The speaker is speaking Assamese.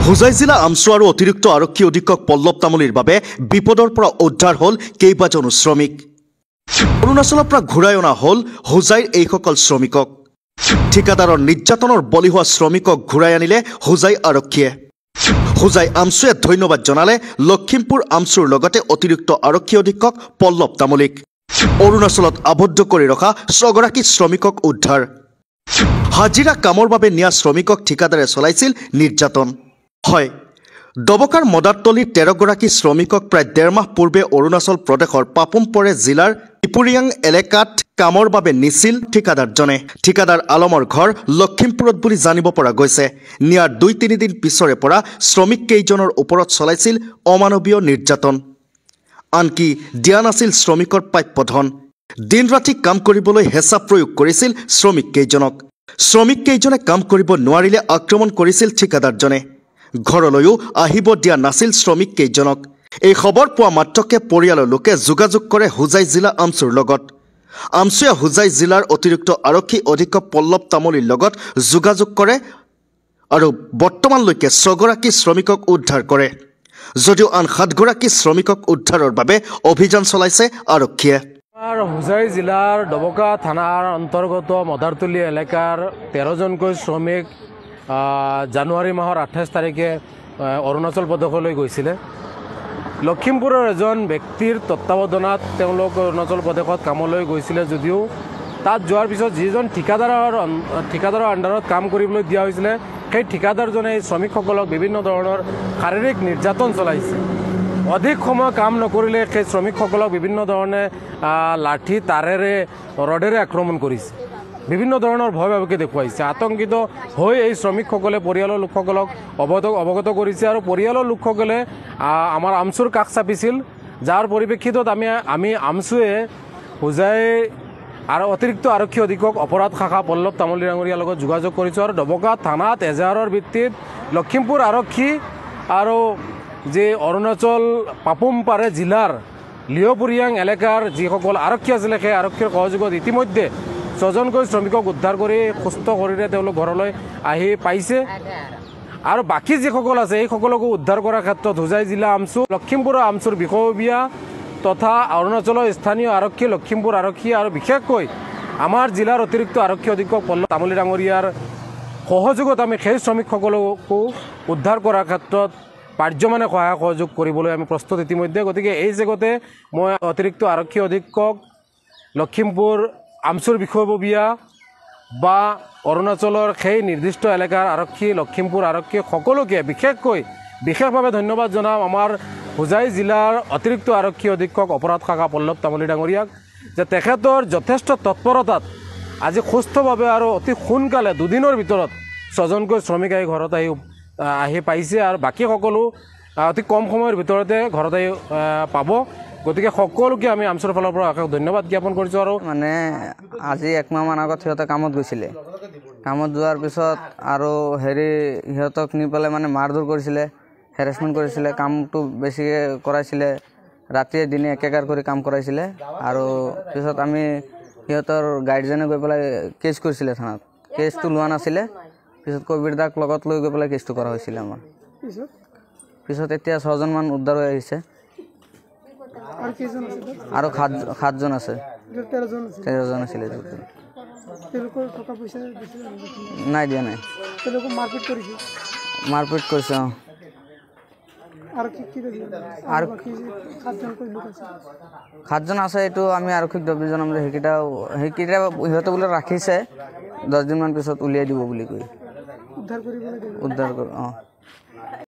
হোজাই জিলা আমচু আৰু অতিৰিক্ত আৰক্ষী অধীক্ষক পল্লৱ তামুলীৰ বাবে বিপদৰ পৰা উদ্ধাৰ হ'ল কেইবাজনো শ্ৰমিক। অৰুণাচলৰ পৰা ঘূৰাই অনা হ'ল হোজাইৰ এইসকল শ্ৰমিকক। ঠিকাদাৰৰ নিৰ্যাতনৰ বলি হোৱা শ্ৰমিকক ঘূৰাই আনিলে হোজাই আৰক্ষীয়ে। হোজাই আমচুৱে ধন্যবাদ জনালে লখিমপুৰ আমচুৰ লগতে অতিৰিক্ত আৰক্ষী অধীক্ষক পল্লৱ তামুলীক। অৰুণাচলত আবদ্ধ কৰি ৰখা 6গৰাকী শ্ৰমিকক উদ্ধাৰ। হাজিৰা কামৰ বাবে নিয়া শ্ৰমিকক ঠিকাদাৰে চলাইছিল নিৰ্যাতন। হয়, ডবকাৰ মদাৰতলীৰ 13গৰাকী শ্ৰমিকক প্ৰায় 1.5 মাহ পূৰ্বে অৰুণাচল প্ৰদেশৰ পাপুমপৰে জিলাৰ টিপুৰিয়াং এলেকাত কামৰ বাবে নিছিল ঠিকাদাৰজনে। ঠিকাদাৰ আলমৰ ঘৰ লখিমপুৰত বুলি জানিব পৰা গৈছে। নিয়াৰ 2-3 দিন পিছৰে পৰা শ্ৰমিক কেইজনৰ ওপৰত চলাইছিল অমানৱীয় নিৰ্যাতন। আনকি দিয়া নাছিল শ্ৰমিকৰ প্ৰাপ্য ধন। দিন ৰাতি কাম কৰিবলৈ হেঁচা প্ৰয়োগ কৰিছিল শ্ৰমিক কেইজনক। শ্ৰমিক কেইজনে কাম কৰিব নোৱাৰিলে আক্ৰমণ কৰিছিল ঠিকাদাৰজনে। ঘৰলৈও আহিব দিয়া নাছিল শ্ৰমিক কেইজনক। এই খবৰ পোৱা মাত্ৰকে পৰিয়ালৰ লোকে যোগাযোগ কৰে হোজাই জিলা আমচুৰ লগত। আমচুৱে হোজাই জিলাৰ অতিৰিক্ত আৰক্ষী অধীক্ষক পল্লৱ তামুলীৰ লগত যোগাযোগ কৰে আৰু বৰ্তমানলৈকে 6গৰাকী শ্ৰমিকক উদ্ধাৰ কৰে। যদিও আন 7গৰাকী শ্ৰমিকক উদ্ধাৰৰ বাবে অভিযান চলাইছে আৰক্ষীয়ে। হোজাই জিলাৰ ডবকা থানাৰ অন্তৰ্গত মদাৰতলী এলেকাৰ 13জনকৈ শ্ৰমিক জানুৱাৰী মাহৰ 28 তাৰিখে অৰুণাচল প্ৰদেশলৈ গৈছিলে। লখিমপুৰৰ এজন ব্যক্তিৰ তত্ত্বাৱধানত তেওঁলোক অৰুণাচল প্ৰদেশত কামলৈ গৈছিলে যদিও তাত যোৱাৰ পিছত যিজন ঠিকাদাৰৰ আণ্ডাৰত কাম কৰিবলৈ দিয়া হৈছিলে সেই ঠিকাদাৰজনে এই শ্ৰমিকসকলক বিভিন্ন ধৰণৰ শাৰীৰিক নিৰ্যাতন চলাইছে। অধিক সময় কাম নকৰিলে সেই শ্ৰমিকসকলক বিভিন্ন ধৰণে লাঠি তাৰেৰে ৰডেৰে আক্ৰমণ কৰিছে। বিভিন্ন ধৰণৰ ভয় ভাবুকি দেখুৱাইছে। আতংকিত হৈ এই শ্ৰমিকসকলে পৰিয়ালৰ লোকসকলক অৱগত কৰিছে আৰু পৰিয়ালৰ লোকসকলে আমাৰ আমচুৰ কাষ চাপিছিল, যাৰ পৰিপ্ৰেক্ষিতত আমি আমচুৱে হোজাই আৰু অতিৰিক্ত আৰক্ষী অধীক্ষক অপৰাধ শাখা পল্লৱ তামুলী ডাঙৰীয়াৰ লগত যোগাযোগ কৰিছোঁ আৰু ডবকা থানাত এজাহাৰৰ ভিত্তিত লখিমপুৰ আৰক্ষী আৰু যে অৰুণাচল পাপুমপাৰে জিলাৰ লিঅ'পুৰিয়াং এলেকাৰ যিসকল আৰক্ষী আছিলে সেই আৰক্ষীৰ সহযোগত ইতিমধ্যে 6জনকৈ শ্ৰমিকক উদ্ধাৰ কৰি সুস্থ শৰীৰে তেওঁলোক ঘৰলৈ আহি পাইছে আৰু বাকী যিসকল আছে এইসকলকো উদ্ধাৰ কৰাৰ ক্ষেত্ৰত হোজাই জিলা আমচু, লখিমপুৰৰ আমচুৰ বিষয়ববীয়া তথা অৰুণাচলৰ স্থানীয় আৰক্ষী, লখিমপুৰ আৰক্ষী আৰু বিশেষকৈ আমাৰ জিলাৰ অতিৰিক্ত আৰক্ষী অধীক্ষক পল্লৱ তামুলী ডাঙৰীয়াৰ সহযোগত আমি সেই শ্ৰমিকসকলকো উদ্ধাৰ কৰাৰ ক্ষেত্ৰত পাৰ্যমানে সহায় সহযোগ কৰিবলৈ আমি প্ৰস্তুত ইতিমধ্যে। গতিকে এই জেগতে মই অতিৰিক্ত আৰক্ষী অধীক্ষক, লখিমপুৰ আমচুৰ বিষয়ববীয়া বা অৰুণাচলৰ সেই নিৰ্দিষ্ট এলেকাৰ আৰক্ষী, লখিমপুৰ আৰক্ষী সকলোকে বিশেষভাৱে ধন্যবাদ জনাম আমাৰ হোজাই জিলাৰ অতিৰিক্ত আৰক্ষী অধীক্ষক অপৰাধ শাখা পল্লৱ তামুলী ডাঙৰীয়াক, যে তেখেতৰ যথেষ্ট তৎপৰতাত আজি সুস্থভাৱে আৰু অতি সোনকালে 2 দিনৰ ভিতৰত 6জনকৈ শ্ৰমিক আহি ঘৰত আহি পাইছে আৰু বাকী সকলো অতি কম সময়ৰ ভিতৰতে ঘৰত আহি পাব। গতিকে সকলোকে আমি আমচুৰ ফালৰ পৰা ধন্যবাদ জ্ঞাপন কৰিছোঁ। আৰু মানে আজি 1 মাহমান আগত সিহঁতে কামত গৈছিলে। কামত যোৱাৰ পিছত আৰু সিহঁতক নি পেলাই মানে মাৰধৰ কৰিছিলে, হেৰাছমেণ্ট কৰিছিলে, কামটো বেছিকৈ কৰাইছিলে, ৰাতিয়ে দিনে একেকাৰ কৰি কাম কৰাইছিলে। আৰু পিছত আমি সিহঁতৰ গাৰ্জেনে গৈ পেলাই কেছ কৰিছিলে থানাত। কেছটো লোৱা নাছিলে, পিছত কবিৰদাক লগত লৈ গৈ পেলাই কেছটো কৰা হৈছিলে আমাৰ। পিছত এতিয়া 6জনমান উদ্ধাৰ হৈ আহিছে আৰু 7জন আছে। 13জন আছিলে। নাই দিয়া নাই, মাৰপিট কৰিছে। আৰু 7জন আছে, এইটো আমি আৰক্ষীক দাবী জনাম যে সেইকেইটা সিহঁতে বোলে ৰাখিছে 10 দিনমান পিছত উলিয়াই দিব বুলি কৈ উদ্ধাৰ কৰি।